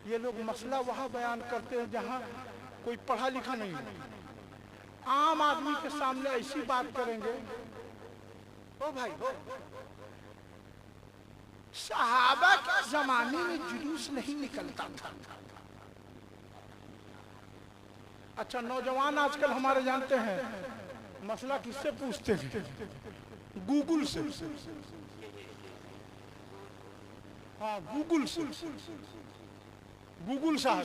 ये लोग मसला वहां बयान करते हैं जहां कोई पढ़ा लिखा नहीं है। आम आदमी के सामने ऐसी बात करेंगे। ओ भाई हो, सहाबा के जमाने में जुलूस नहीं निकलता था। अच्छा, नौजवान आजकल हमारे जानते हैं मसला किससे पूछते हैं? गूगल से। हाँ, गूगल से। गूगल साहब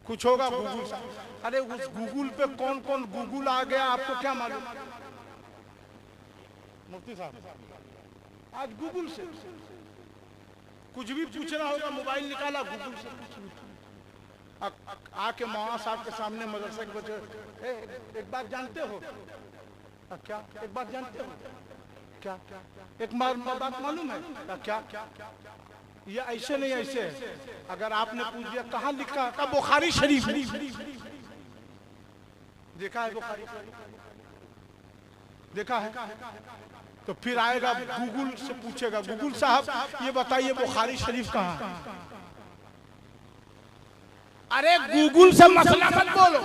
कुछ होगा गूगल साहब। अरे उस गूगल पे कौन कौन गूगल आ गया आपको क्या मालूम? मुफ्ती साहब, आज गूगल से कुछ भी पूछना होगा, मोबाइल निकाला गूगल से कुछ भी। आके मौलाना साहब के सामने मदरसे के बच्चे, एक बात जानते हो? क्या एक बात जानते हो? क्या एक बात मालूम है? क्या ये ऐसे नहीं ऐसे है। अगर आपने पूछ दिया कहाँ लिखा है, बुखारी शरीफ। देखा है बुखारी? देखा है? तो फिर आएगा गूगल से पूछेगा, गूगल साहब ये बताइए बुखारी शरीफ कहाँ है? अरे गूगल से मसला मत बोलो,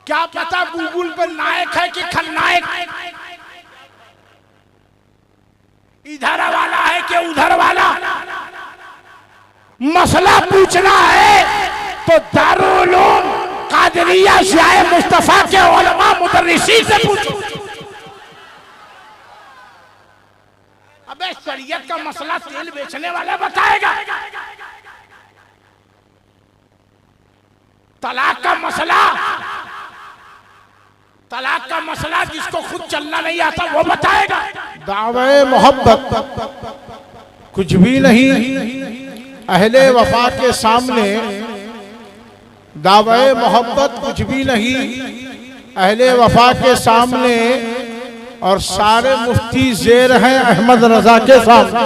क्या पता गूगल पे नायक है कि खलनायक, इधर वाला है कि उधर वाला। मसला पूछना है तो दारुल उलूम कादरिया शाह मुस्तफा के उलमा मुदर्रिसी से पूछो। अबे शरीयत का मसला तेल बेचने वाला बताएगा, तलाक का मसला जिसको खुद चलना नहीं आता वो बताएगा। दावे मोहब्बत कुछ भी नहीं, अहले वफा के सामने दावे मोहब्बत कुछ भी नहीं, अहले वफा के सामने। और सारे मुफ्ती जेर हैं अहमद रजा के सामने,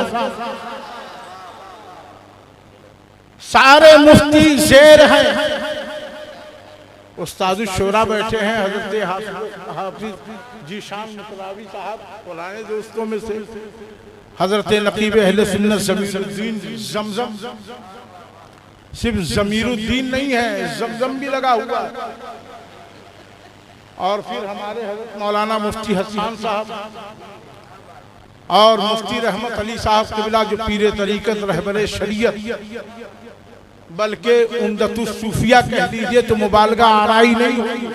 सारे मुफ्ती जेर हैं। उस्ताद शोरा बैठे हैं, हजरत हाफिज जीशान मुतलावी साहब पुराने दोस्तों में से, हजरत नकीब अहले सुन्नत ज़मीरुद्दीन ज़मज़म, सिर्फ ज़मीरुद्दीन नहीं है, ज़मज़म भी लगा हुआ। और फिर हमारे हजरत मौलाना मुफ्ती हसन साहब और मुफ्ती रहमत अली साहब क़िबला, जो पीरे तरीक़त रहबरे शरीयत बल्कि उम्दतुस सूफिया कह लीजिए तो मुबालगा आराई नहीं हुई,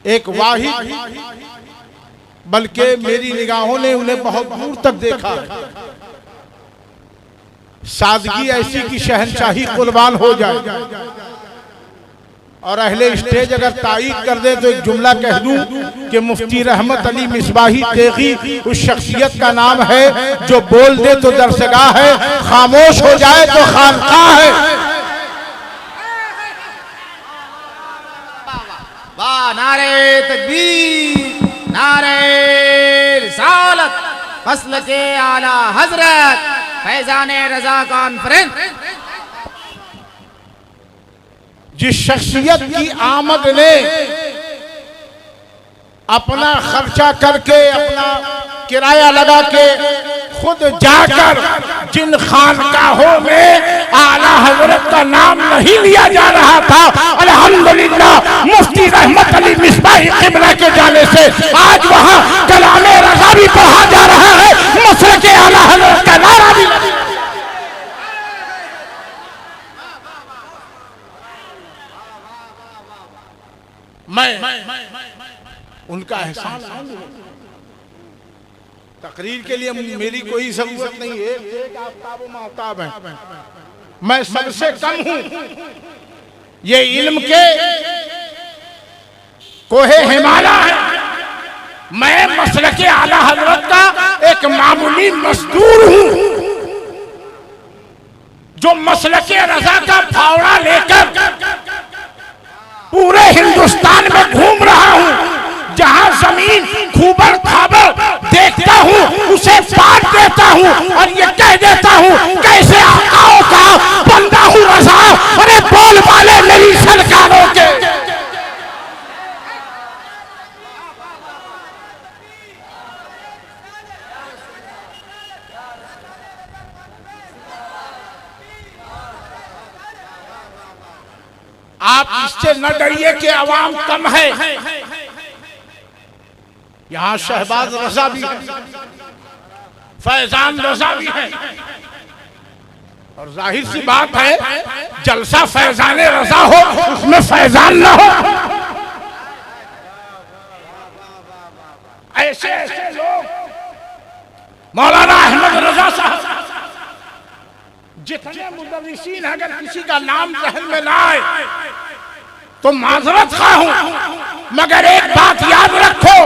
एक वाहिद, बल्कि मेरी निगाहों ने उन्हें बहुत दूर तक देखा। सादगी ऐसी कि शहनशाही कुर्बान हो जाए। और अहले स्टेज अगर तायीद कर दे तो एक जुमला कह दूं कि मुफ्ती रहमत अली मिसबाही तेगी उस शख्सियत का नाम है जो बोल दे तो दरसगाह है, खामोश हो जाए तो खानकाह है। वाह, नारे तकबीर, नारे रिसालत, फस्ल के आला हजरत फैजाने रजा कॉन्फ्रेंस। जिस शख्सियत की आमद ने अपना खर्चा करके, अपना किराया लगा के खुद जाकर जिन खानकाहों में आला हजरत का नाम नहीं लिया जा रहा था, अल्हम्दुलिल्लाह मुफ्ती रहमत अली मिसबाही क़िबला के जाने से आज वहां कलामे रज़ा भी पढ़ा जा रहा है, मसले के आला हजरत का नारा भी। मैं उनका एहसान, तकरीर के लिए मेरी कोई जरूरत नहीं है, एक आफ्ताब महताब है, मैं सबसे कम हूं। ये इल्म के कोहे हिमालय है, मैं मसलक के आला हजरत का एक मामूली मजदूर हूं जो मसलक के रजा का फावड़ा लेकर पूरे हिंदुस्तान में घूम रहा हूं। जहां जमीन खूबर खाबर देखता हूं उसे पाट देता हूं और ये कह देता हूं कैसे आकाओं का बंदा हूं रजा। अरे बोल वाले मेरी सरकारों के। आप इससे न डरिए कि आवाम कम है। यहां शहबाज रजा भी है, फैजान रजा भी है, और जाहिर सी बात है जलसा फैजान रजा हो उसमें फैजान न हो। ऐसे ऐसे लोग मौलाना अहमद रजा साहब, जितने मुदर्रिसीन अगर किसी का नाम जहन में ना आए तो माजरत खा हूं, मगर एक बात याद रखो,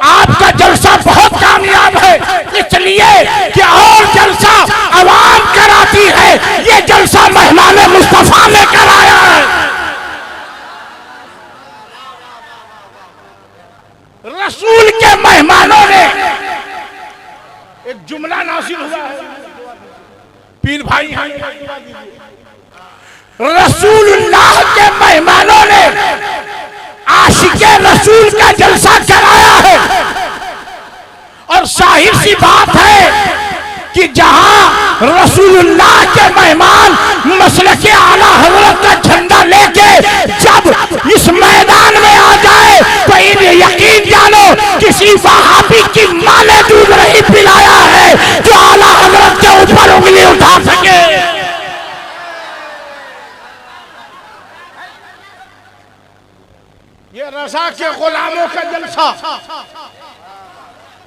आपका जलसा बहुत कामयाब है इसलिए कि और जलसा आवाम कराती है, ये जलसा मेहमान मुस्तफा ने कराया है। रसूल के मेहमानों ने, एक जुमला नासिल हुआ है, पीर भाई हैं, रसूलुल्लाह के मेहमानों ने आशिके रसूल का जलसा कराया है। और जाहिर सी बात है कि जहां रसूलुल्लाह के मेहमान मसलके आला हजरत का झंडा लेके जब इस मैदान में आ जाए तो इन्हें यकीन जानो किसी वहाबी की मां ने दूध नहीं पिलाया है जो आला हजरत के ऊपर उंगली उठा सके। ये रजा के गुलामों का जलसा,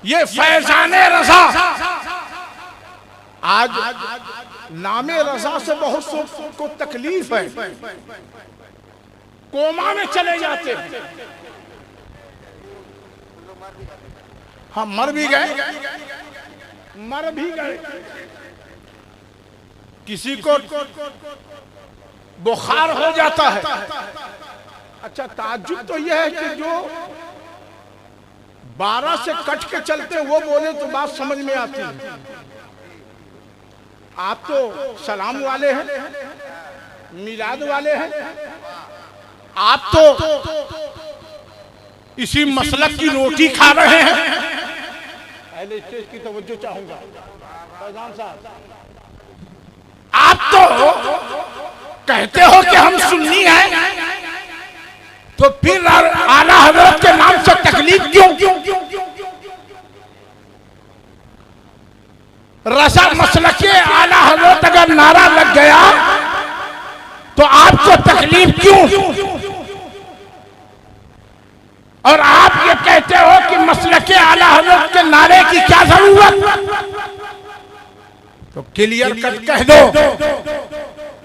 ये फैजाने रजा। आज नामे रजा से बहुत को तकलीफ है, कोमा में चले जाते हैं। हम मर भी गए, किसी को बुखार हो जाता है। अच्छा, ताज्जुब तो यह है कि जो 12 से कट के चलते हैं वो बोले तो बात समझ में आती है। आप तो सलाम वाले हैं, मिलाद वाले हैं, आप तो इसी मसलक की रोटी खा रहे हैं। पहले स्टेज की तवज्जो चाहूंगा फैजान साहब, आप तो कहते हो कि हम सुन्नी हैं, तो फिर आला हजरत के नाम से तकलीफ क्यों? रसा मसलके आला हजरत अगर नारा लग गया तो आपको तकलीफ क्यों? और आप ये कहते हो कि मसलके आला हजरत के नारे की क्या जरूरत? तो क्लियर कट कह दो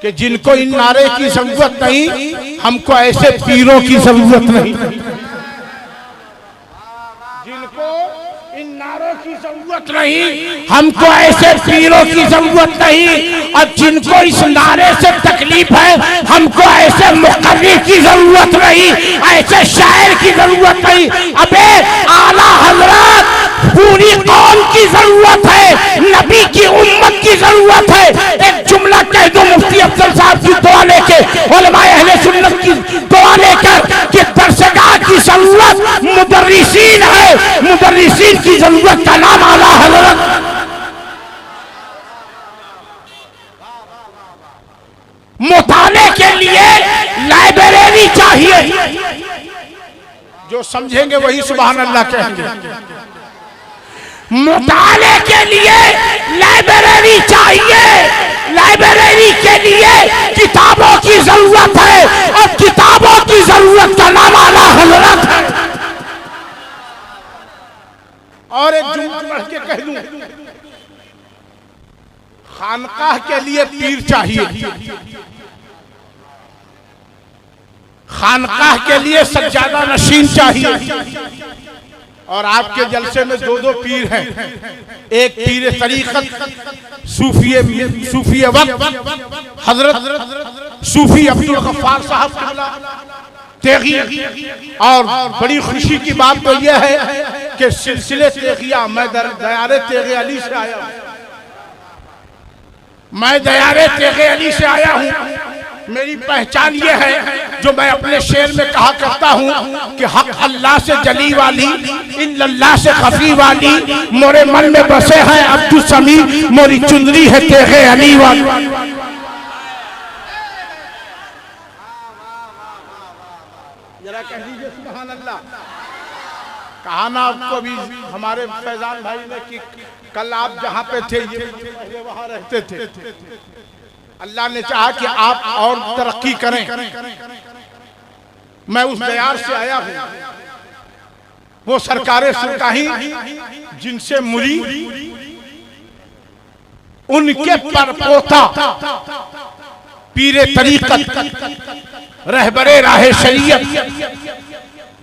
कि जिनको इन नारे की जरूरत नहीं, हमको ऐसे पीरों की जरूरत नहीं। जिनको इन नारों की जरूरत नहीं, हमको ऐसे पीरों की जरूरत नहीं। और जिनको इस नारे से तकलीफ है, हमको ऐसे मुकर्री की जरूरत नहीं, ऐसे शायर की जरूरत नहीं। अबे आला हजरत पूरी कौम की जरूरत है, नबी की उम्मत की जरूरत है। एक जुमला कह दो मुफ्ती अफजल साहब की दुआ लेके, उलमाए अहले सुन्नत की दुआ लेकर कि दरसगाह की जरूरत मुदर्रिसीन है, मुदर्रिसीन की जरूरत का नाम आला हजरत। मुताले के लिए लाइब्रेरी चाहिए, जो समझेंगे वही सुभान अल्लाह कहेंगे। मुताले के लिए लाइब्रेरी चाहिए, लाइब्रेरी के लिए किताबों की जरूरत है, और किताबों की जरूरत का नाम आला हजरत है। और एक जुमला पढ़ के कह दूं, खानकाह के लिए पीर चाहिए, खानकाह के लिए सज्जादा नशीन चाहिए। और आपके जलसे में दो पीर हैं, एक पीर तरीक़त सूफी वक्त हजरत सूफी अब्दुल गफ्फार साहब तेगी। और बड़ी खुशी की बात तो यह है कि सिलसिले तेगिया, मैं दयारे तेगे अली से आया हूँ, मैं दयारे तेगे अली से आया हूँ। मेरी पहचान ये है जो मैं अपने शेर में कहा करता हूँ कि हक अल्लाह से जली वाली, इल्लल्लाह से खफी वाली, मोरे मन में बसे हैं अब्दुल समी, मोरी चुंदरी है तेगे अली वाली। कहा ना आपको अभी हमारे फैजान भाई ने कि कल आप जहाँ पे थे ये वहाँ रहते थे, अल्लाह ने चाहा कि आप और तरक्की करें। मैं उस दयार से आया हूँ, वो सरकारे सरकाही जिनसे मुरी उनके परपोता पीरे तरीक़त रहबरे राहे शरीयत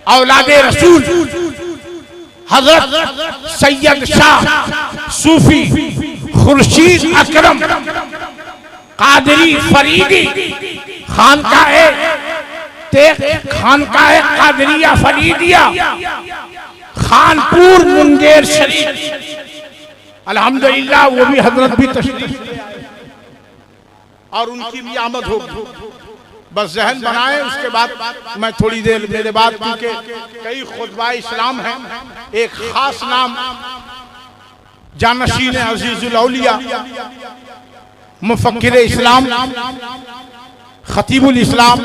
औलादे रसूल हजरत सैयद शाह सूफी खुर्शीद अकरम कादरी फरीदी खानकाए कादरिया फरीदिया खानपुर मुंगेर शरीफ, अल्हम्दुलिल्लाह वो भी हजरत भी तशरीफ ले आए और उनकी भी आमद होगी। बस जहन बनाए। उसके बाद मैं थोड़ी देर मेरे बाद क्योंकि कई खुतबा इस्लाम हैं, एक खास नाम जानशीन अजीजुल औलिया मुफक्किर इस्लाम खतीबुल इस्लाम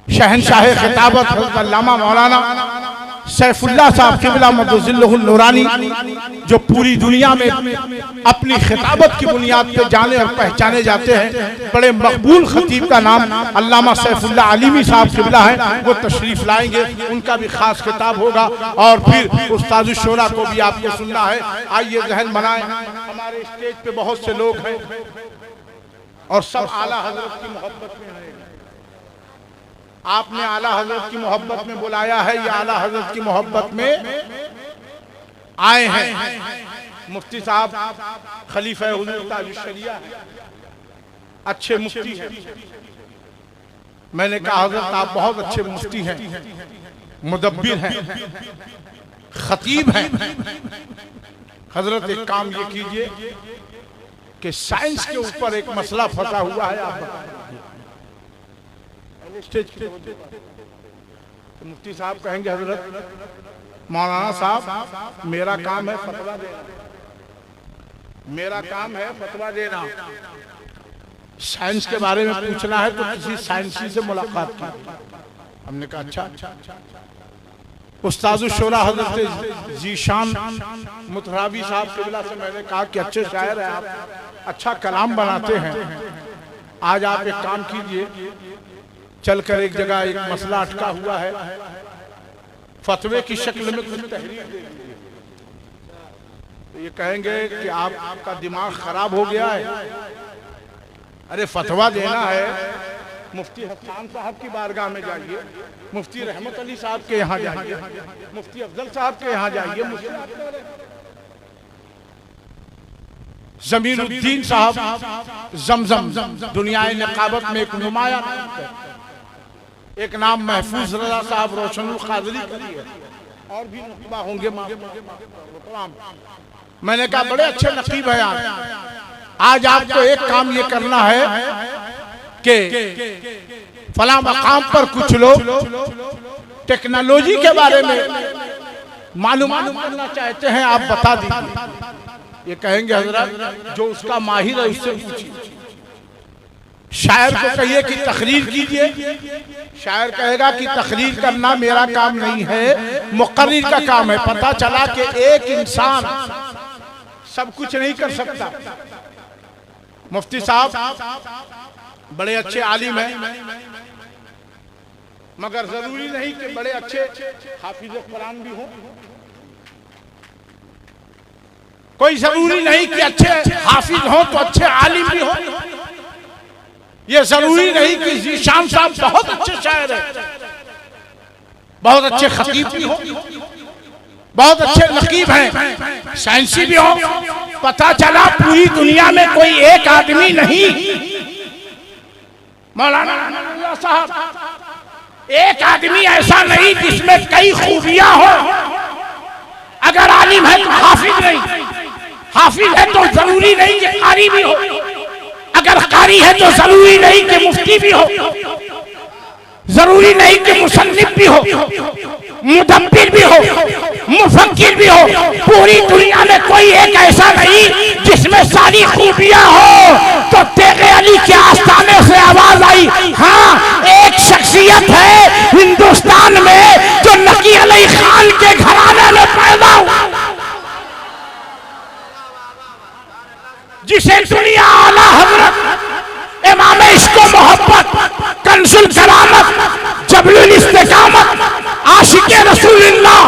शहनशाह खिताबत हज़रत अल्लामा मौलाना सैफुल्लाह साहब क़िबला मद्दुज़िल्लहुल नूरानी जो पूरी दुनिया में अपनी खिताबत की बुनियाद पे जाने और पहचाने जाते हैं, बड़े मकबूल खतीब का नाम अल्लामा सैफुल्लाह आलिमी साहब क़िबला है, वो तशरीफ लाएंगे। उनका भी खास खिताब होगा और फिर उस्ताद शोरा को भी आपको सुनना है। आइए जहन बनाएं। हमारे स्टेज पे बहुत से लोग हैं और सब आला हजरत की मोहब्बत में हैं। आपने आला हजरत की मोहब्बत में बुलाया है या आला हजरत की मोहब्बत में आए हैं। मुफ्ती साहब खलीफा हुजूर ताजुश शरिया अच्छे मुफ्ती हैं। मैंने कहा हजरत आप बहुत अच्छे मुफ्ती हैं, मुदब्बिर हैं, खतीब हैं। हजरत एक काम ये कीजिए कि साइंस के ऊपर एक मसला फंसा हुआ है, आप बताइए। स्टेज तो मुफ्ती साहब कहेंगे हजरत मौलाना साहब मेरा काम है फतवा देना, मेरा काम है फतवा देना, साइंस के बारे में पूछना है तो किसी साइंसी से मुलाकात की। हमने कहा अच्छा। उस्ताद शोरा हजरत जीशान मुतराबी साहब क़िबला से मैंने कहा कि अच्छे शायर हैं आप, अच्छा कलाम बनाते हैं, आज आप एक काम कीजिए, चलकर एक जगह एक मसला अटका हुआ है, फतवे की शक्ल में कुछ तहरीर दे दीजिए। तो ये कहेंगे कि आपका दिमाग खराब हो गया है। अरे फतवा देना है, मुफ्ती हसन साहब की बारगाह में जाइए, मुफ्ती रहमत अली साहब के यहाँ जाइए, मुफ्ती अफजल साहब के यहाँ जाइए, जमीनुद्दीन साहब जमजम दुनिया नकाबत में एक नुमाया एक नाम महफूज रजा साहब रोशनुल कादरी है और भी नकीबा होंगे। मैंने कहा बड़े अच्छे नकीब है आज आपको एक काम ये करना है कि फला मकाम पर कुछ लोग टेक्नोलॉजी के बारे में मालूमात करना चाहते हैं, आप बता दीजिए। ये कहेंगे हजरत जो उसका माहिर है उससे पूछिए। शायर को कहिए कि तकरीर कीजिए, शायर कहेगा कि तकरीर करना मेरा काम नहीं है, मुकर्रिर का काम है। पता चला कि एक इंसान सब कुछ नहीं कर सकता। मुफ्ती साहब बड़े अच्छे आलिम हैं, मगर जरूरी नहीं कि बड़े अच्छे हाफिज कुरान भी हों। कोई जरूरी नहीं कि अच्छे हाफिज हों तो अच्छे आलिम भी हों। ये जरूरी नहीं कि जीशान साहब बहुत अच्छे शायर हैं, बहुत अच्छे खतीब भी हो, बहुत अच्छे नकीब हैं, साइंसी भी हो। पता चला पूरी दुनिया में कोई एक आदमी नहीं, मौलाना साहब एक आदमी ऐसा नहीं जिसमें कई खूबियां हो। अगर आलिम है तो हाफिज नहीं, हाफिज है तो जरूरी नहीं कि कारी भी हो, अगर कारी है तो जरूरी नहीं कि मुफ्ती भी हो, जरूरी नहीं कि मुसन्निफ भी हो, मुदब्बिर भी हो, मुफक्किर भी हो। पूरी दुनिया में कोई एक ऐसा नहीं जिसमें सारी खूबियां हो। तो तेगे अली के आस्थाने से आवाज आई, हाँ एक शख्सियत है हिंदुस्तान में जो नकी अली खान जिसे दुनिया आला हजरत इमाम इश्क व मोहब्बत कंजुल करामत जबलुल इस्तिकामत आशिक़े रसूलुल्लाह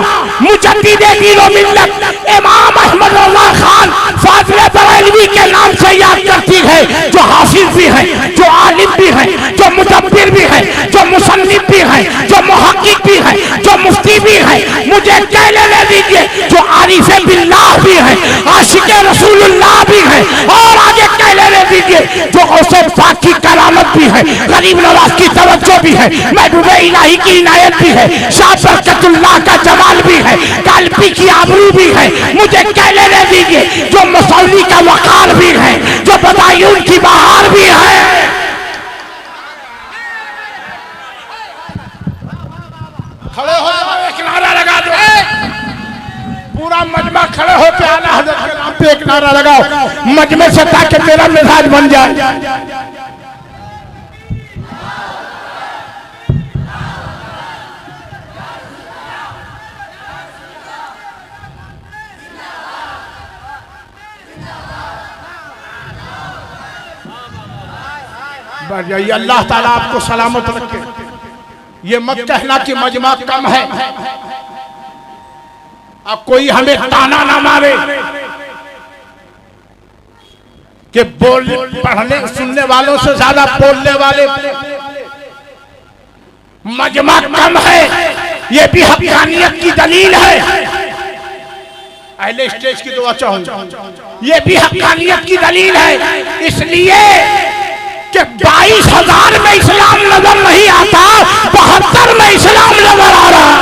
मुजद्दिदे दीन व मिल्लत इमाम अहमद रज़ा खान फाज़िले बरेलवी के नाम से याद करती है, जो हाफिज भी है, जो आलिम भी है, जो मुदब्बिर भी है, जो मुसन्निफ भी है, जो मुहक्किक भी है, जो मुफ्ती भी है, मुझे कह लेने दीजिए जो आरिफ़े बिल्लाह भी है, आशिक़े रसूलुल्लाह भी है, और आगे कह लेने दीजिए जो गौसे पाक की करामत भी है, गरीब नवाज की तवज्जो भी है, महबूबे इलाही की इनायत भी है, शाह बरकतुल्लाह का जमाल भी है, कालपी की आबरू भी है, मुझे कह लेने दीजिए जो मसौली का वकार भी है, जो बदायूं की बहार भी है। खड़े हो जाओ, एक नारा लगा दो, पूरा मजमा खड़े हो के आला हज़रत के नाम पे एक नारा लगाओ मजमे से, ताकि तेरा मिजाज बन जाए। बढ़ जाइए, अल्लाह ताला आपको सलामत रखे। ये मत कहना कि मजमा कम है, अब कोई हमें ताना ना मारे कि पढ़ने सुनने वालों से ज्यादा बोलने वाले। मजमा कम है, ये भी हक़ानियत की दलील है। अहले स्टेज की दुआ चाहूंगा, ये भी हक़ानियत की दलील है, इसलिए कि 22,000 में इस्लाम नजर नहीं आता, 72 में इस्लाम नजर आ रहा।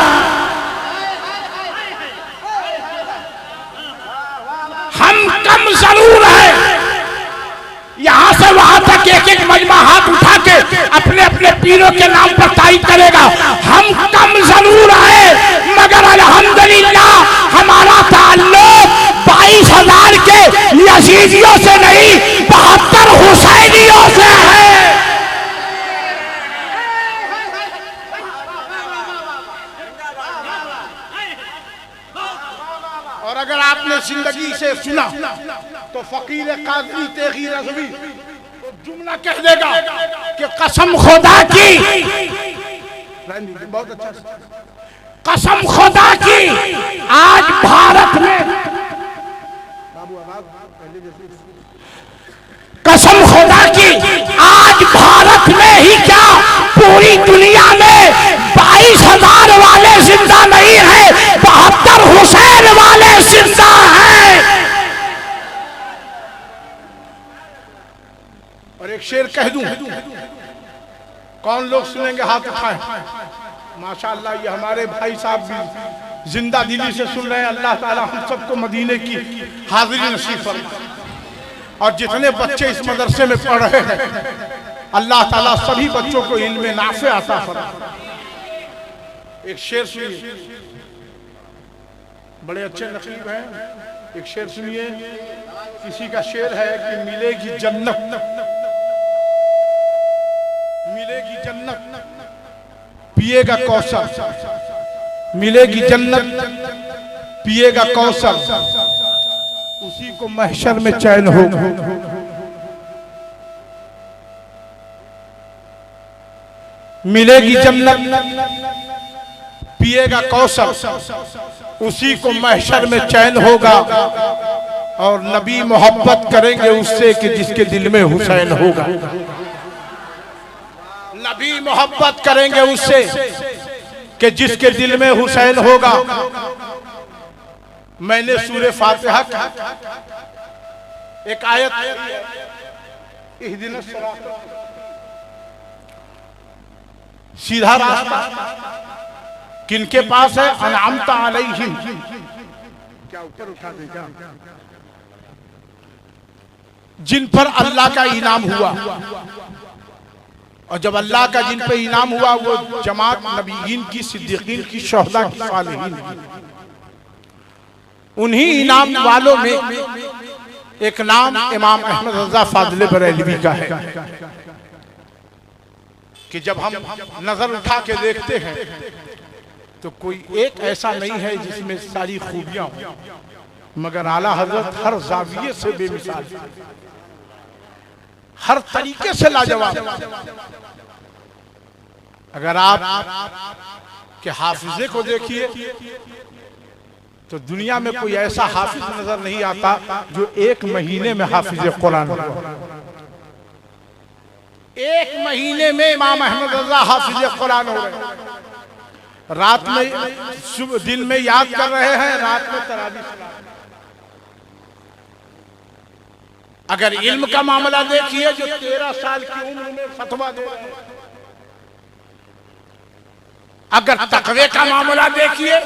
हम कम जरूर है, यहां से वहां तक एक एक मजमा हाथ उठा के अपने अपने पीरों के नाम पर तारीफ करेगा। हम कम जरूर है, मगर अल्हम्दुलिल्लाह हमारा ताल्लुक 22,000 के यजीदियों से नहीं, 72 हुसैनियों से है। और अगर आपने जिंदगी से सुना तो फकीर कादरी तेगी रज़वी तो जुमला कह देगा कि कसम खुदा की, बहुत अच्छा, कसम खुदा की आज भारत में, कसम खुदा की आज भारत में ही क्या पूरी दुनिया में 22,000 वाले जिंदा नहीं है, 72 हुसैन वाले जिंदा हैं। और एक शेर कह दूं, कौन लोग सुनेंगे हाथ उठाएं। माशाअल्लाह ये हमारे भाई साहब भी जिंदा दिली से सुन रहे हैं। अल्लाह ताला हम सबको मदीने की हाजिरी नसीब फरमाए। और जितने बच्चे इस मदरसे में पढ़ रहे हैं, अल्लाह ताला सभी बच्चों को इल्म नाफे अता फरमाए। एक शेर सुनिए, बड़े अच्छे नकीब हैं, एक शेर सुनिए। किसी का शेर है कि मिलेगी जन्नत, मिलेगी जन्नत पिएगा कौसर, मिलेगी जन्नत पिएगा कौसर, उसी को महशर में चैन होगा। मिलेगी जन्नत पिएगा कौसर, उसी को महशर में चैन होगा। और नबी मोहब्बत करेंगे उससे कि जिसके दिल में हुसैन होगा। नबी मोहब्बत करेंगे उससे कि जिसके दिल में हुसैन होगा। मैंने सूरे फातिहा का एक आयत, इहदिनस सिरात, सीधा रास्ता किनके पास है? अनअमता अलैहिम, क्या ऊपर उठा दें क्या? जिन पर अल्लाह का इनाम हुआ। और जब अल्लाह का जिन पे इनाम हुआ वो जमात नबीयीन की, सिद्दीकीन की, शोहदा की, सालिहीन। उन्हीं इनाम वालों में एक नाम इमाम अहमद रज़ा फाज़िले बरेलवी का है कि जब हम नजर उठा के देखते हैं तो कोई एक ऐसा नहीं है जिसमें सारी खूबियां हो। मगर आला हजरत हर जाविये से बेमिसाल, हर तरीके से लाजवाब। अगर आप के हाफिजे को देखिए तो दुनिया में कोई ऐसा हाफिज नजर नहीं आता जो 1 महीने में हाफिज कुरान हो। 1 महीने में इमाम अहमद रजा हाफिज कुरान हो रहे, रात में दिन में याद कर रहे हैं, रात में तरावी। अगर इल्म का मामला देखिए जो 13 साल की उम्र में फतवा दे रहे हैं, अगर तकवे का मामला देखिए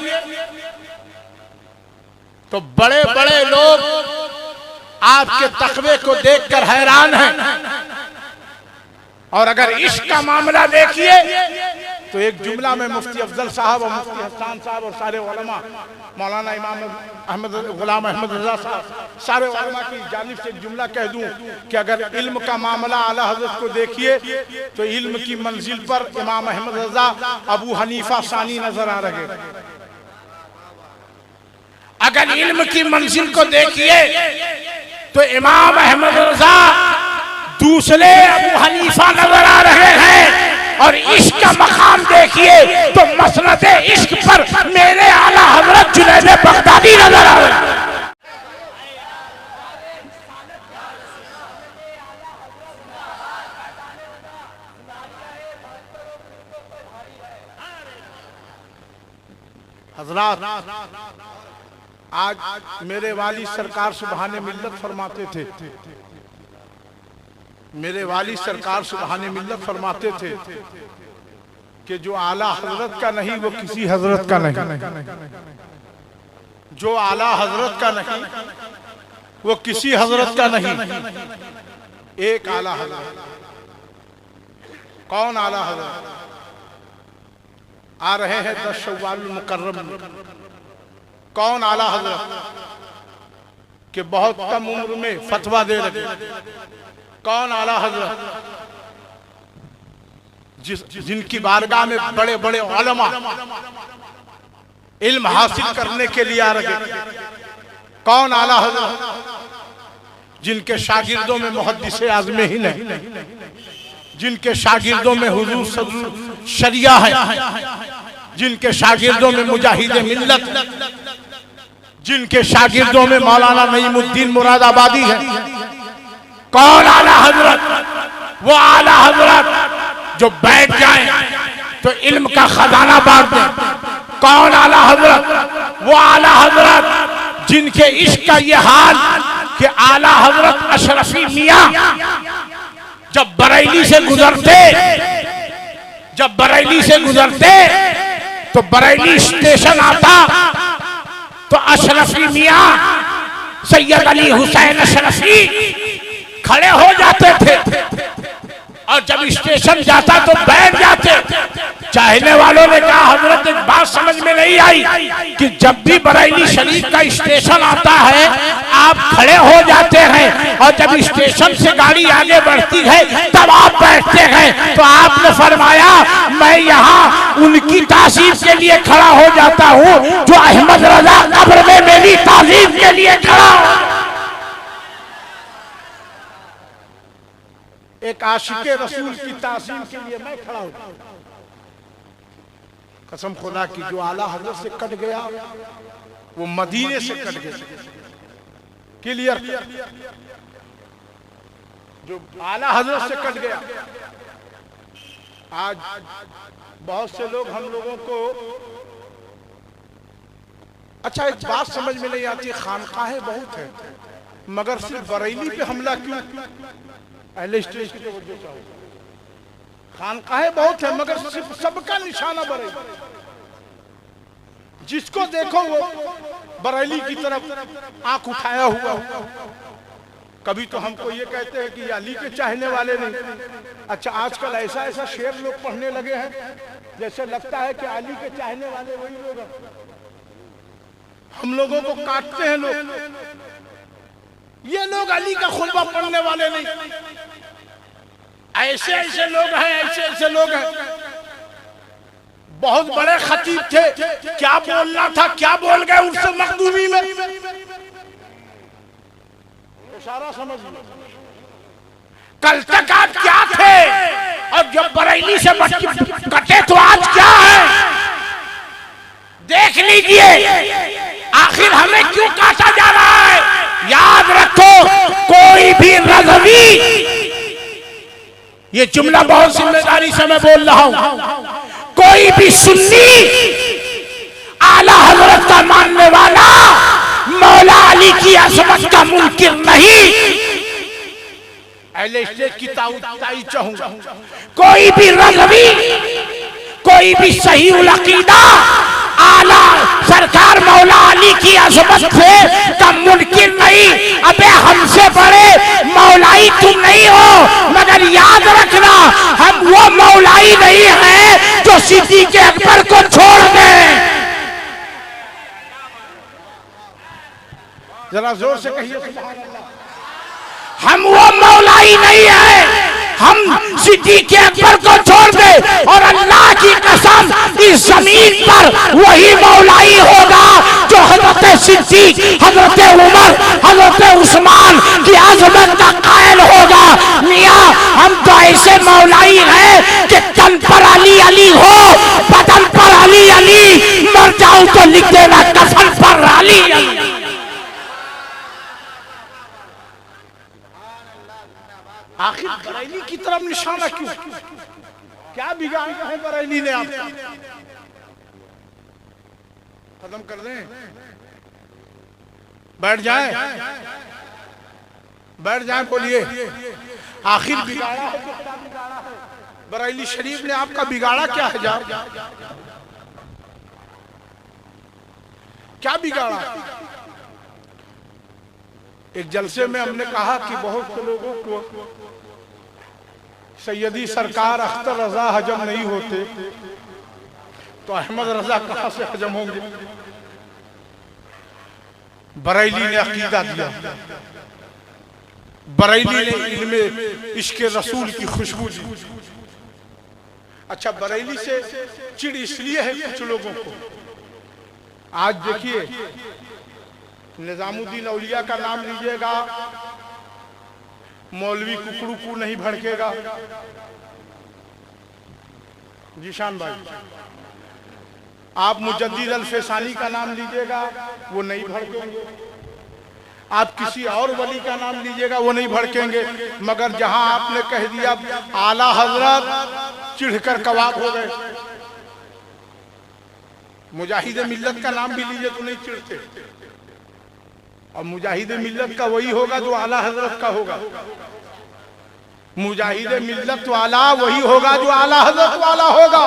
तो बड़े बड़े लोग आपके तकवे को देखकर हैरान हैं, और अगर इश्क का मामला देखिए तो एक जुमला में मुफ्ती अफजल साहब और मुफ्ती हसन साहब और सारे उलमा, मौलाना इमाम अहमद गुलाम अहमद रजा साहब, सारे उलमा की जानिब से एक जुमला कह दूं कि अगर इल्म का मामला आला हजरत को देखिए तो इल्म की मंजिल पर इमाम अहमद रजा अबू हनीफा सानी नजर आ रहे। अगर इल्म की मंजिल को देखिए तो इमाम अहमद रजा दूसरे अबू हनीफा नजर आ रहे हैं, और इश्क का मकाम देखिए तो मसनद इश्क पर मेरे आला हजरत जुनैद बगदादी नजर आ रहे हैं। हजरात, आज मेरे वाली सरकार सुबहाने मिल्लत फरमाते थे, मेरे वाली सरकार सुबहाने मिल्लत फरमाते थे कि जो आला हजरत का नहीं वो किसी हजरत का नहीं, जो आला हजरत का नहीं वो किसी हजरत का नहीं। एक आला हजरत। कौन आला हजरत? आ रहे हैं 10 शव्वाल मुकर्रम। कौन आला हजरत के बहुत कम उम्र में फतवा दे रहे? कौन आला हजरत जिनकी बारगाह में बड़े बड़े उलमा इल्म हासिल करने के लिए आ रहे? कौन आला हजरत जिनके शागिर्दों में मुहद्दिस आज़म ही नहीं, जिनके शागिर्दों में हुजूर सल्लल्लाहु शरिया है, जिनके शागिर्दों में मुजाहिद मिल्लत, जिनके शागिर्दों में मौलाना नईमुद्दीन मुरादाबादी है। कौन आला हजरत? वो आला हजरत जो बैठ जाए तो इल्म का खजाना बांट दे। कौन आला हजरत? वो आला हजरत जिनके इश्क का ये हाल कि आला हजरत अशरफी मियां जब बरेली से गुजरते तो बरेली स्टेशन आता तो अशरफी मियां सैयद अली हुसैन अशरफी खड़े हो जाते थे, और जब स्टेशन जाता तो बैठ जाते। चाहने वालों ने कहा हजरत एक बात समझ में नहीं आई कि जब भी बरेली शरीफ का स्टेशन आता है आप खड़े हो जाते हैं, और जब स्टेशन से गाड़ी आगे बढ़ती है तब आप बैठते हैं। तो आपने फरमाया मैं यहाँ उनकी तासीर के लिए खड़ा हो जाता हूँ जो अहमद रजा कब्र में मेरी तासीर के लिए खड़ा हो। एक आशिके रसूल की तासीर के लिए मैं खड़ा हूं। कसम खुदा की जो आला हजरत से कट गया वो मदीने से कट गया। क्लियर? जो आला हजरत से कट गया। आज बहुत से लोग हम लोगों को अच्छा एक बात समझ में नहीं आती, खानकाहें बहुत है मगर सिर्फ बरेली पे हमला क्यों? अहले स्टेज की तवज्जो चाहिए। खानकाहें बहुत है मगर सिर्फ सबका निशाना बरेली। जिसको देखो वो बरेली की तरफ आंख उठाया हुआ। कभी तो हमको ये कहते हैं कि अली के चाहने वाले नहीं। अच्छा आजकल ऐसा ऐसा शेर लोग पढ़ने लगे हैं जैसे लगता है कि अली के चाहने वाले वही लोग हैं। हम लोगों को काटते हैं लोग। ये लोग अली का खुतबा पढ़ने वाले नहीं। ऐसे ऐसे लोग हैं, ऐसे ऐसे लोग हैं। बहुत बड़े खतीब थे, क्या बोलना था क्या बोल गए उनसे मखदूमी में। इशारा समझ लो। कल तक आप क्या थे और जब बरेली से कटे तो आज क्या है, देख लीजिए आखिर हमें क्यों काटा जा रहा है। याद रखो कोई भी रज़वी, ये जुमला बहुत जिम्मेदारी से मैं बोल रहा हूं, कोई भी सुन्नी आला हजरत का मानने वाला मौला अली की अज़मत का मुनकिर नहीं। अहले स्टेज की ताई चाहूंगा। कोई भी रज़वी, कोई भी सही उल अकीदा आला सरकार मौला अली की अज़मत से का मुनकिर नहीं। अबे हमसे बड़े मौलाई तुम नहीं हो, मगर याद रखना हम वो मौलाई नहीं है जो सिद्दीक़ अकबर को छोड़ दें। जरा जोर से कहिए सुभान अल्लाह। हम वो मौलाई नहीं है, हम सिद्दीक़ अकबर को छोड़ दे। और अल्लाह की कसम इस जमीन पर वही मौलाई होगा जो हजरत सिद्दीक़, हजरत उमर, हजरत उस्मान की अज़मत का कायल होगा। मियाँ हम तो ऐसे मौलाई हैं कि तन पर अली अली हो, बदन पर अली अली, मर जाऊं तो लिख देना कफन पर अली अली। आखिर बरेली की तरफ निशाना क्यों? क्या बिगाड़ा है बरेली ने आपका? खत्म कर दें, बैठ जाएं, बैठ जाएं, बोलिए आखिर बिगाड़ा है तो क्या बिगाड़ा है? बरेली शरीफ ने आपका बिगाड़ा क्या है? क्या बिगाड़ा? एक जलसे में हमने कहा कि बहुत से लोगों को सैयदी सरकार अख्तर रजा हजम नहीं होते तो अहमद रजा कहां से हजम होंगे। बरेली ने अकीदा दिया, बरेली ने इल्मे इश्क रसूल की खुशबू दी। अच्छा, बरेली से चिड़ इसलिए है कुछ लोगों को। आज देखिए निजामुद्दीन औलिया का नाम लीजिएगा, मौलवी कुकड़ू को नहीं भड़केगा। जीशान भाई, आप मुजद्दिद अल-फैसानी का नाम लीजिएगा, वो नहीं भड़केंगे। आप किसी और वली का नाम लीजिएगा, वो नहीं भड़केंगे। मगर जहां आपने कह दिया आला हजरत, चिढ़कर कबाब हो गए। मुजाहिद मिल्लत का नाम भी लीजिए तो नहीं चिढ़ते। और मुजाहिद मिल्लत का वही होगा जो आला हजरत का होगा। मुजाहिद मिल्लत वाला वही होगा जो आला हजरत वाला होगा।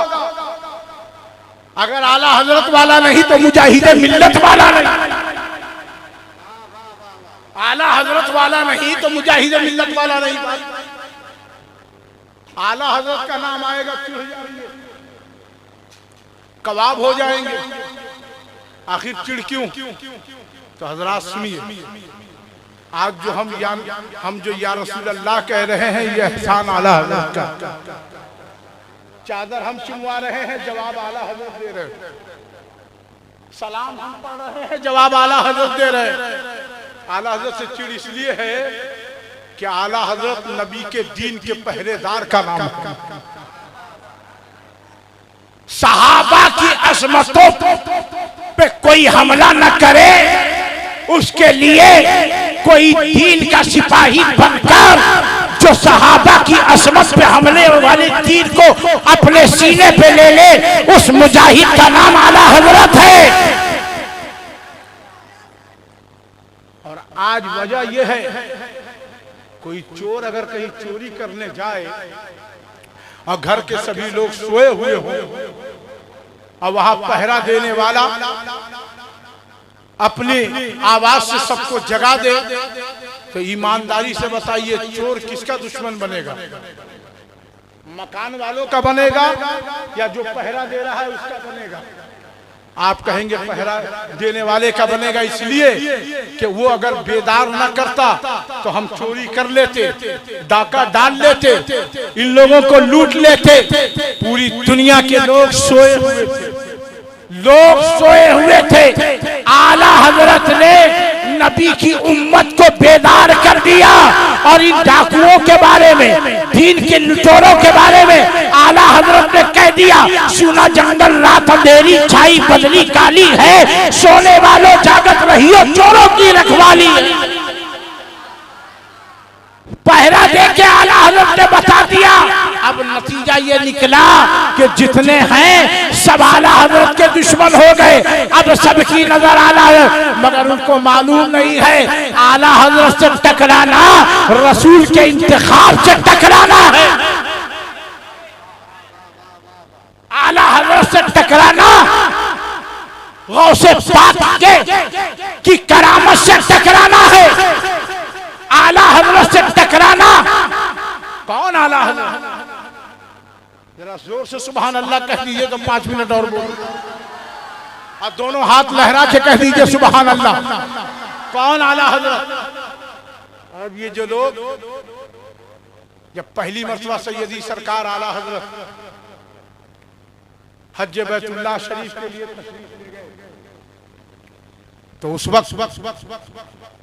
अगर आला हजरत वाला नहीं तो मुजाहिद मिल्लत वाला नहीं। आला हजरत वाला नहीं तो मुजाहिद मिल्लत वाला नहीं। आला हजरत का नाम आएगा चिढ़ जाएंगे, कबाब हो जाएंगे। आखिर चिढ़ क्यों? तो हजरात सुनिए, आज जो हम जो या रसूल अल्लाह कह रहे हैं, ये एहसान आला हजरत का। चादर हम चुमवा रहे हैं, जवाब आला हजरत दे रहे हैं। सलाम हम पढ़ रहे हैं, जवाब आला हजरत दे रहे हैं। आला हजरत से चिढ़ इसलिए है कि आला हजरत नबी के दीन के पहरेदार का नाम है। सहाबा की अज़मतों पे कोई हमला न करे, उसके लिए कोई दीन का सिपाही बनकर जो सहाबा की अज़मत पे हमले वाले तीर को अपने सीने पे ले ले, उस मुजाहिद का नाम आला हजरत है। और आज वजह यह है, कोई चोर अगर कहीं चोरी करने जाए और घर के सभी लोग सोए हुए हों और वहां पहरा देने वाला अपनी आवाज से सबको जगा दे, तो ईमानदारी से बताइए चोर किसका दुश्मन बनेगा? मकान वालों का बनेगा या जो पहरा दे रहा है उसका बनेगा? आप कहेंगे पहरा देने वाले का बनेगा, इसलिए कि वो अगर बेदार न करता तो हम चोरी कर लेते, डाका डाल लेते, इन लोगों को लूट लेते। पूरी दुनिया के लोग सोए हुए थे, आला हजरत ने नबी की उम्मत को बेदार कर दिया। और इन डाकुओं के बारे में, दीन के लुटेरों के बारे में आला हजरत ने कह दिया, सुना जंगल रात अंधेरी छाई बदली काली है, सोने वालों जागत रहियो चोरों की रखवाली है। पहरा देके आला हजरत ने बता दिया। अब नतीजा ये निकला कि जितने हैं सब आला हजरत के दुश्मन हो गए। अब सबकी नजर आला है, मगर उनको मालूम नहीं है आला हजरत से टकराना रसूल के इंतखाब से टकराना है। आला हजरत से टकराना गौसे पाक के की करामत से टकराना है। आला हजरत से टकराना। कौन आला हजरत? जरा जोर से सुभान अल्लाह कह दीजिए तो 5 मिनट और बोल। और दोनों हाथ लहरा के कह दीजिए सुभान अल्लाह। कौन आला हजरत? अब ये जो लोग जब पहली मर्तबा सैयदी सरकार आला हजरत हज बैतुल्लाह शरीफ के लिए तो उस वक्त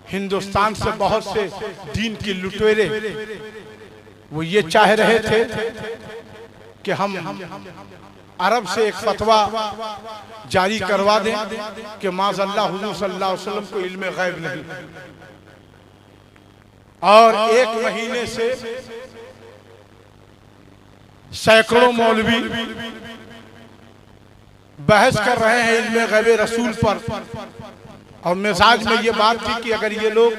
हिंदुस्तान से बहुत से दीन की लुटेरे वो ये चाह रहे थे कि हम अरब से एक फतवा जारी करवा दें कि माज़अल्लाह हुजूर सल्लल्लाहु अलैहि वसल्लम को इल्म गैब नहीं। और 1 महीने से सैकड़ों मौलवी बहस कर रहे हैं इल्म गैब रसूल पर। और मिजाज में ये बात थी कि अगर ये लोग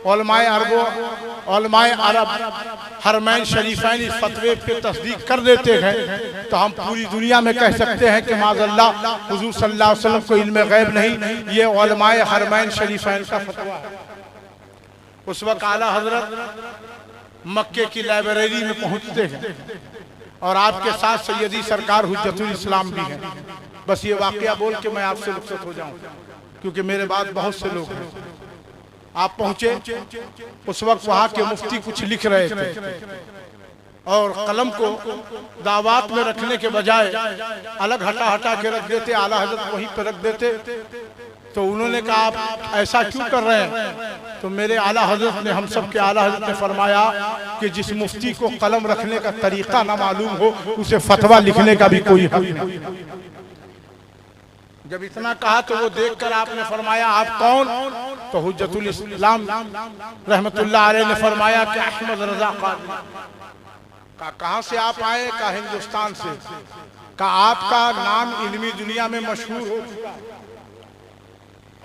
उलमाए अरब हरमैन शरीफैन इस फतवे पे तस्दीक कर देते हैं तो हम पूरी दुनिया में कह सकते हैं कि माज़अल्लाह हुजूर सल्लल्लाहु अलैहि वसल्लम को इल्म गैब नहीं, ये उलमाए हरमैन शरीफैन का फतवा है। उस वक्त आला हजरत मक्के की लाइब्रेरी में पहुंचते हैं और आपके साथ सैयदी सरकार हुज्जतुल इस्लाम भी है। बस ये वाकया बोल के मैं आपसे रुखसत हो जाऊं क्योंकि मेरे बाद बहुत से लोग हैं। आप पहुंचे, उस वक्त वहां के मुफ्ती कुछ लिख रहे थे और कलम को दावात में रखने के बजाय अलग हटा के रख देते, आला हजरत वहीं पर रख देते। तो उन्होंने कहा आप ऐसा क्यों कर रहे हैं? तो मेरे आला हजरत ने, हम सब के आला हजरत ने फरमाया कि जिस मुफ्ती को कलम रखने का तरीका ना मालूम हो उसे फतवा लिखने का भी कोई हक नहीं। जब इतना कहा तो वो देखकर आपने फरमाया आप कौन? तो हुज्जतुल इस्लाम रहमतुल्लाह अलैह ने फरमाया कि अहमद रजा कादरी। कहाँ से आप आए? का हिंदुस्तान से। का आपका नाम इल्मी दुनिया में मशहूर हो चुका,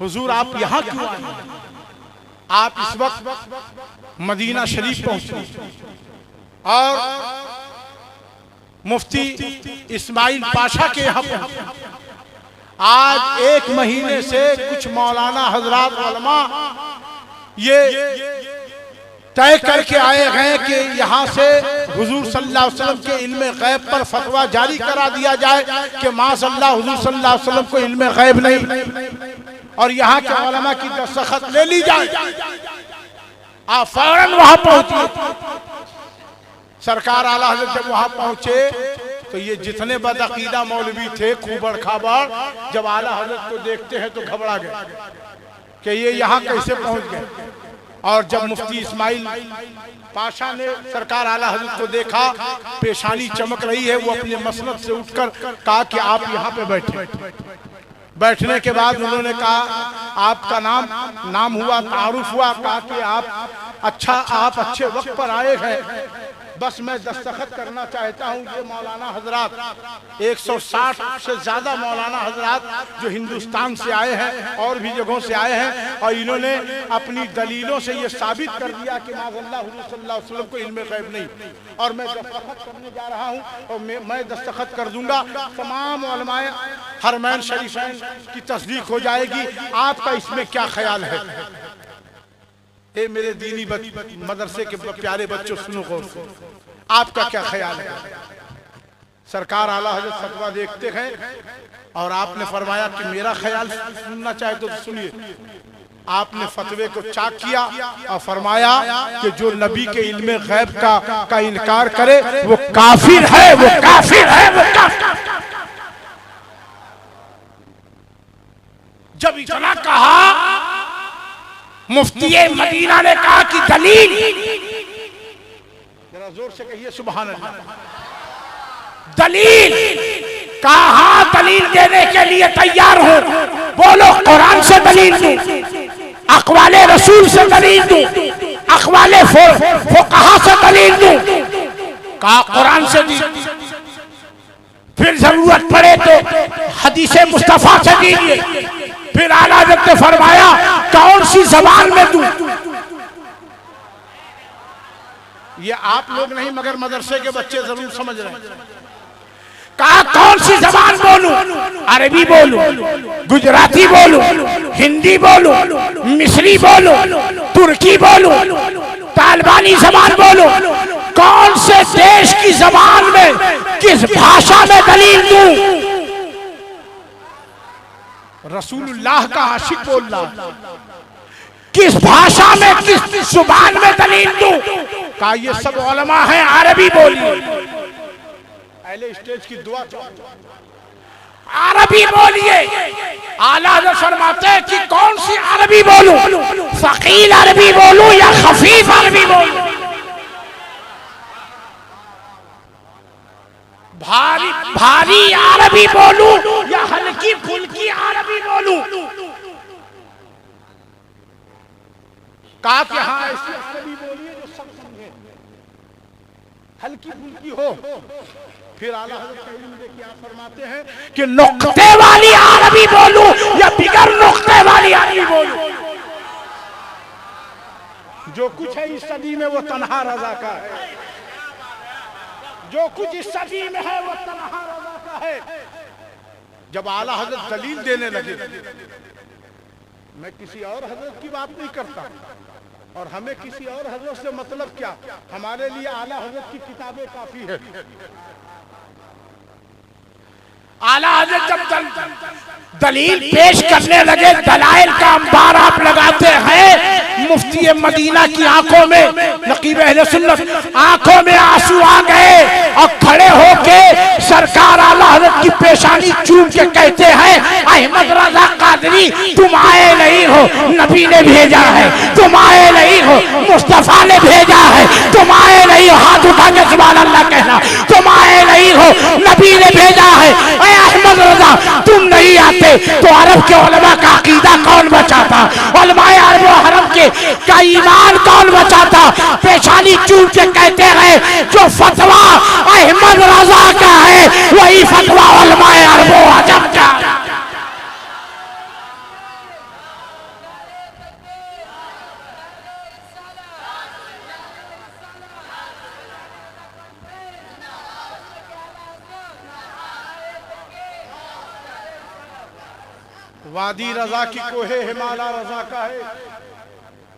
हुजूर आप यहाँ क्यों आए? आप इस वक्त मदीना शरीफ पहुंचे और मुफ्ती इस्माइल पाशा के यहाँ पहुंचे। आज 1 महीने से कुछ मौलाना हजरात उलमा ये तय करके आए हैं कि यहाँ से हुजूर सल्लल्लाहु अलैहि वसल्लम के इल्म गैब पर फतवा जारी करा दिया जाए कि माज़अल्लाह हुजूर सल्लल्लाहु अलैहि वसल्म को इल्म गैब नहीं, और यहाँ के उलमा की दस्तखत ले ली जाए। आप फौरन वहां पहुंचे। सरकार आला हजरत जब वहां पहुंचे तो ये जितने बदअकीदा मौलवी थे खूबड़ खाबड़ जब आला हजरत को देखते हैं तो घबरा गए कि ये यहाँ कैसे पहुंच गए। और जब मुफ्ती इस्माइल पाशा ने सरकार आला हजरत को देखा, पेशानी चमक रही है, वो अपने मसनद से उठकर कहा कि आप यहाँ पे बैठे। बैठने के बाद उन्होंने कहा आपका नाम हुआ, तारुफ हुआ, कहा कि आप अच्छे वक्त पर आए हैं, बस मैं दस्तखत करना चाहता हूँ। ये मौलाना हजरात 160 से ज्यादा मौलाना हजरात जो हिंदुस्तान से आए हैं और भी जगहों से आए हैं और इन्होंने अपनी दलीलों से ये साबित कर दिया कि माज़अल्लाह हुजूर सल्लल्लाहु अलैहि वसल्लम को इल्म गैब नहीं, और मैं दस्तखत करने जा रहा हूँ और मैं दस्तखत कर दूंगा, तमाम उलमाए हरमैन शरीफैन की तस्दीक हो जाएगी। आपका इसमें क्या ख्याल है? ए मेरे दीनी मदरसे के प्यारे बच्चों सुनो गौर से, आपका क्या ख्याल है? सरकार आला हजरत फतवा देखते हैं और आपने फरमाया कि मेरा ख्याल सुनना चाहे तो सुनिए। आपने फतवे को चाक किया और फरमाया कि जो नबी के इल्म गैब का इनकार करे वो काफिर है, वो काफिर है, वो काफिर। जब इतना कहा मुफ्ती मदीना ने कहा कि दलील, जरा जोर से कहिए सुभान अल्लाह। दलील कहा, दलील देने के लिए तैयार हूं। बोलो कुरान से दलील दूं, अक़वाले रसूल से दलील दूं, अक़वाले फुक़हा से दलील दूं? कहा कुरान से दी, फिर जरूरत पड़े तो हदीसे मुस्तफा से दीजिए। फिर आला हज़रत ने फरमाया कौन सी जबान में दूं? ये आप लोग नहीं मगर मदरसे के बच्चे जरूर समझ रहे हैं। कहा कौन सी जबान बोलूं? अरबी बोलूं, गुजराती बोलूं, हिंदी बोलूं, मिस्री बोलूं, तुर्की बोलूं, तालिबानी जबान बोलूं? कौन से देश की जबान में, किस भाषा में दलील दूं? रसूलुल्लाह का आशिक बोल रहा, किस भाषा में, किस जुबान में दलील दूं? का ये सब उलमा है, अरबी बोलिए, पहले स्टेज की दुआ अरबी बोलिए। आला हज़रत फरमाते हैं कि कौन सी अरबी बोलूं? फ़क़ील अरबी बोलूं या खफीफ अरबी बोलूं? भारी भारी अरबी बोलूं या हल्की फुल्की अरबी बोलूं? कहा कि हाँ ऐसी अरबी बोलिए जो सब समझे, हल्की फुल्की हो। फिर आला हज़रत क्या फरमाते हैं कि नुक्ते वाली अरबी बोलूं या बिगर नुक्ते वाली अरबी बोलूं? जो कुछ है इस सदी में वो तन्हा रज़ा का है, जो कुछ इस सदी में है वो तन्हा रज़ा का है। जब आला हज़रत दलील देने लगे, मैं किसी और हज़रत की बात नहीं करता और हमें किसी और हज़रत से मतलब क्या, हमारे लिए आला हज़रत की किताबें काफी है। आला हज़रत जब दलील पेश करने लगे, दलाइल का अंबार आप लगाते हैं, मुफ्ती मदीना की आंखों में, नकीब अहले सुन्नत आंखों में आंसू आ गए और खड़े होके सरकार आला हज़रत की पेशानी चूम के कहते हैं, अहमद रज़ा कादरी तुम आए नहीं हो, नबी ने भेजा है। तुम आए नहीं हो, मुस्तफा ने भेजा है। तुम आए नहीं हो, हाथ उठा के सुभान अल्लाह कहना, तुम आए नहीं हो, नबी ने भेजा है। अहमद रज़ा तुम नहीं आते तो अरब के उलमा का अकीदा कौन बचाता? उलमाए अरब और हरम के का ईमान कौन बचाता? पेशानी चूम के कहते हैं जो फतवा अहमद रज़ा का है वही फतवा उलमाए अरब और हरम का। वादी रजा की कोहे हिमालय रजा का है,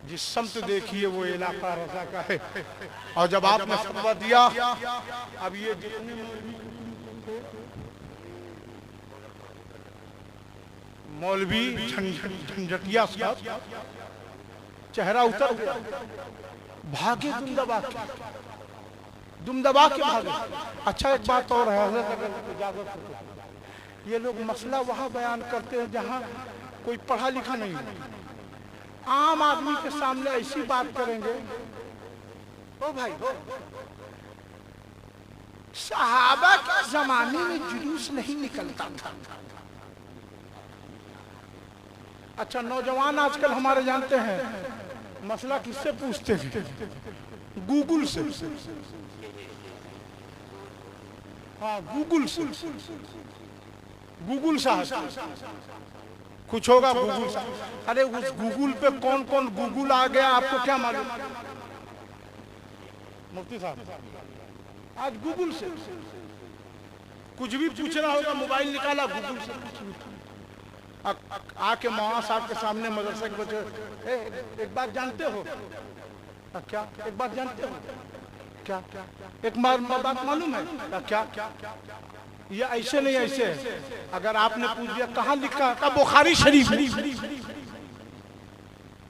जिस समत देखिए वो इलाका रजा का है। और जब आपने फतवा दिया, अब ये जितने मौलवी झंझटिया साहब चेहरा उतर गया, भागे दुम दबा के भागे। अच्छा एक बात और है हज़रत, अगर इजाजत हो, ये लोग मसला वहां बयान करते हैं जहां कोई पढ़ा लिखा नहीं है। आम आदमी के सामने ऐसी बात करेंगे, ओ भाई हो, सहाबा के जमाने में जुलूस नहीं निकलता था। अच्छा नौजवान आजकल हमारे जानते हैं मसला किससे पूछते हैं? गूगल से। हाँ गूगल से, गूगल साहब कुछ होगा गूगल साहब। अरे उस गूगल पे कौन कौन गूगल आ गया आपको क्या मालूम? मुफ्ती साहब आज गूगल से कुछ भी पूछना होगा, मोबाइल निकाला गूगल से आके मौलाना साहब के सामने मदरसे के बच्चे, एक बात जानते हो क्या? एक बात जानते हो क्या? एक बात मालूम है क्या? ये ऐसे नहीं ऐसे है। अगर आपने पूछ दिया कहाँ लिखा था, बुखारी शरीफ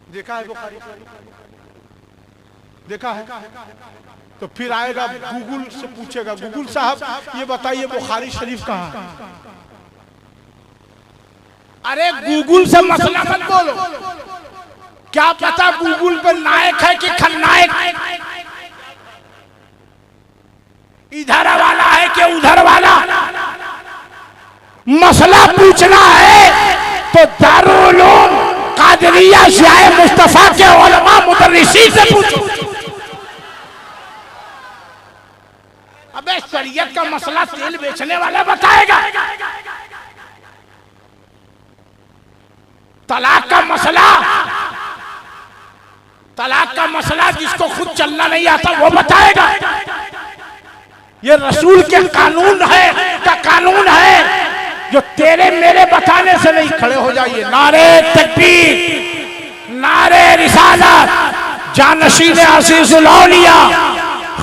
देखा है, बुखारी देखा है, तो फिर आएगा गूगल से पूछेगा, गूगल साहब ये बताइए बुखारी शरीफ कहाँ है? अरे गूगल से मसला मत बोलो क्या पता गूगल पे नायक है कि खलनायक, इधर वाला है कि उधर वाला। मसला पूछना है तो दारुल उलूम कादरिया शाह मुस्तफा के उलमा मुदर्रिसी से पूछो। अबे शरीयत का मसला तेल बेचने वाला बताएगा, तलाक का मसला जिसको खुद चलना नहीं आता वो बताएगा। ये रसूल के कानून है का कानून है जो तेरे मेरे बताने से नहीं। खड़े हो जाइए, नारे तकबीर, नारे रिसालत, जानशीन असीसुल औलिया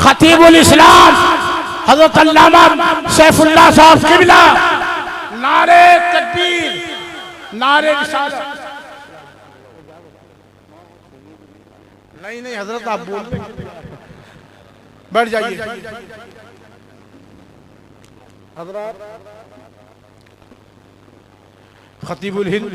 खतीबुल इस्लाम हजरत अल्लामा सैफुल्लाह साहब किबला, नारे तकबीर, नारे रिसालत। नहीं हजरत आप बोलते, बैठ जाइए हजरत। खतीबुल हिंद